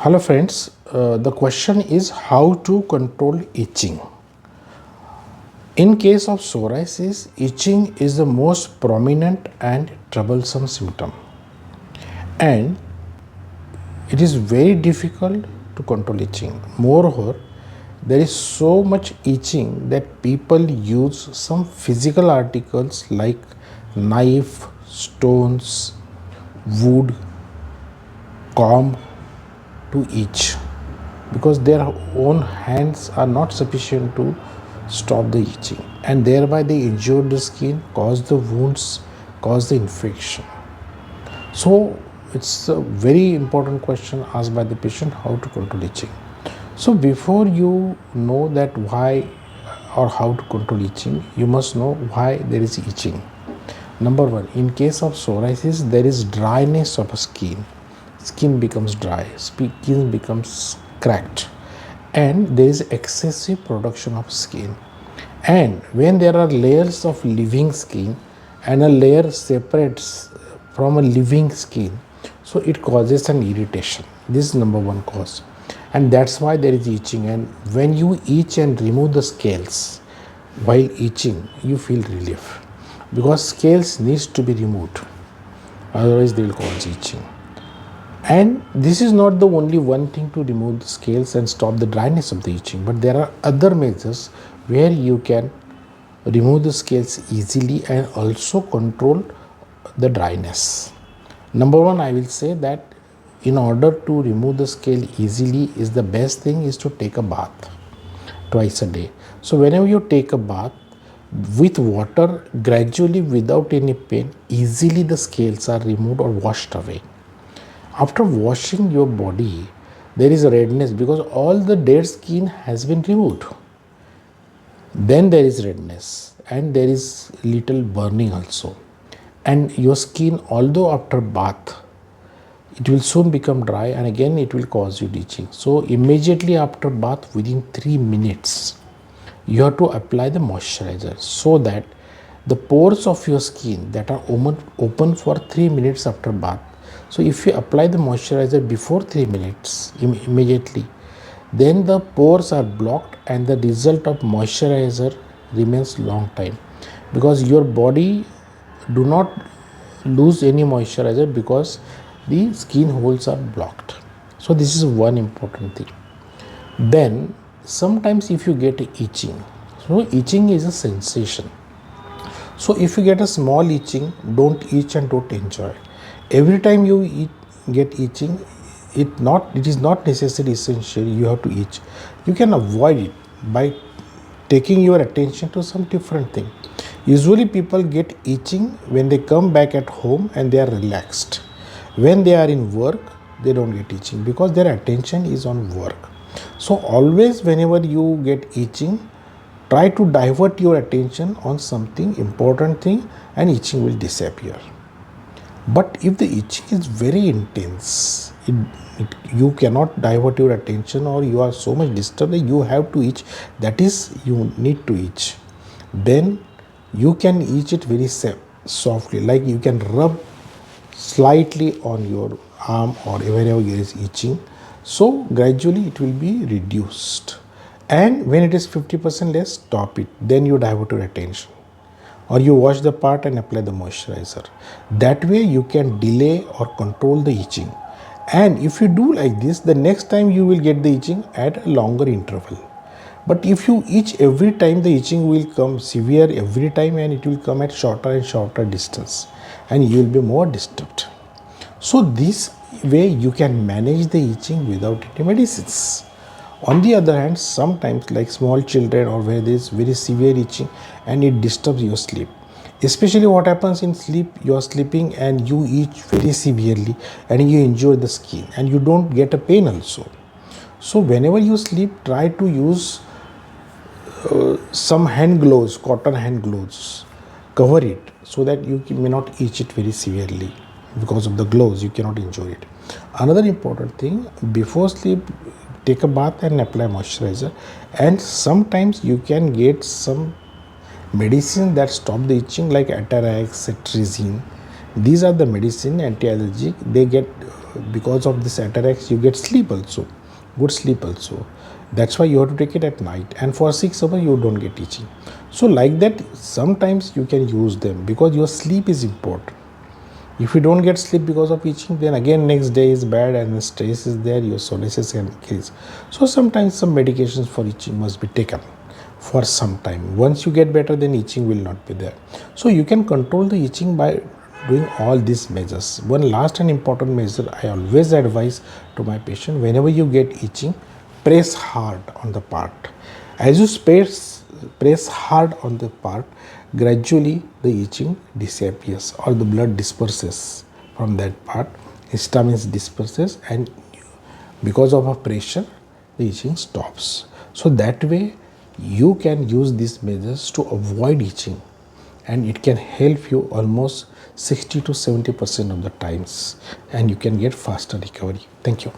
Hello friends, the question is how to control itching. In case of psoriasis, itching is the most prominent and troublesome symptom, and it is very difficult to control itching. Moreover, there is so much itching that people use some physical articles like knife, stones, wood, comb to itch because their own hands are not sufficient to stop the itching, and thereby they injure the skin, cause the wounds, cause the infection. So it's a very important question asked by the patient, how to control itching. So before you know that why or how to control itching, you must know why there is itching. Number one, in case of psoriasis, there is dryness of skin. Skin becomes dry, skin becomes cracked, and there is excessive production of skin. And when there are layers of living skin and a layer separates from a living skin, so it causes an irritation. This is number one cause, and that's why there is itching. And when you itch and remove the scales while itching, you feel relief because scales needs to be removed, otherwise they will cause itching. And this is not the only one thing to remove the scales and stop the dryness of the itching, but there are other measures where you can remove the scales easily and also control the dryness. Number one, I will say that in order to remove the scale easily, is the best thing is to take a bath twice a day. So whenever you take a bath with water, gradually without any pain, easily the scales are removed or washed away. After washing your body, there is a redness because all the dead skin has been removed. Then there is redness and there is little burning also. And your skin, although after bath, it will soon become dry and again it will cause you itching. So immediately after bath, within 3 minutes, you have to apply the moisturizer so that the pores of your skin that are open for 3 minutes after bath. So if you apply the moisturizer before 3 minutes immediately, then the pores are blocked and the result of moisturizer remains long time, because your body do not lose any moisturizer because the skin holes are blocked. So this is one important thing. Then sometimes if you get itching, so itching is a sensation. So if you get a small itching, don't itch and don't enjoy. Every time you get itching, it is not necessary essential you have to itch. You can avoid it by taking your attention to some different thing. Usually people get itching when they come back at home and they are relaxed. When they are in work, they don't get itching because their attention is on work. So always whenever you get itching, try to divert your attention on something important thing and itching will disappear. But if the itching is very intense, you cannot divert your attention or you are so much disturbed that you have to itch, that is you need to itch, then you can itch it very softly, like you can rub slightly on your arm or wherever there is itching. So gradually it will be reduced, and when it is 50% less, stop it, then you divert your attention or you wash the part and apply the moisturizer. That way you can delay or control the itching. And if you do like this, the next time you will get the itching at a longer interval. But if you itch every time, the itching will come severe every time and it will come at shorter and shorter distance and you will be more disturbed. So this way you can manage the itching without any medicines. On the other hand, sometimes like small children or where there is very severe itching and it disturbs your sleep. Especially what happens in sleep, you are sleeping and you itch very severely and you injure the skin and you don't get a pain also. So whenever you sleep, try to use some hand gloves, cotton hand gloves, cover it so that you may not itch it very severely. Because of the gloves, you cannot injure it. Another important thing, before sleep, take a bath and apply moisturizer. And sometimes you can get some medicine that stop the itching like Atarax, cetirizine. These are the medicine anti-allergic. They get because of this atarax you get sleep also, good sleep also. That's why you have to take it at night, and for 6 hours you don't get itching. So like that, sometimes you can use them because your sleep is important. If you don't get sleep because of itching, then again next day is bad and the stress is there, your psoriasis can increase. So sometimes some medications for itching must be taken for some time. Once you get better, then itching will not be there. So you can control the itching by doing all these measures. One last and important measure I always advise to my patient: whenever you get itching, press hard on the part. As you press hard on the part, gradually the itching disappears or the blood disperses from that part, histamine disperses, and because of a pressure the itching stops. So that way you can use these measures to avoid itching, and it can help you almost 60 to 70% of the times, and you can get faster recovery. Thank you.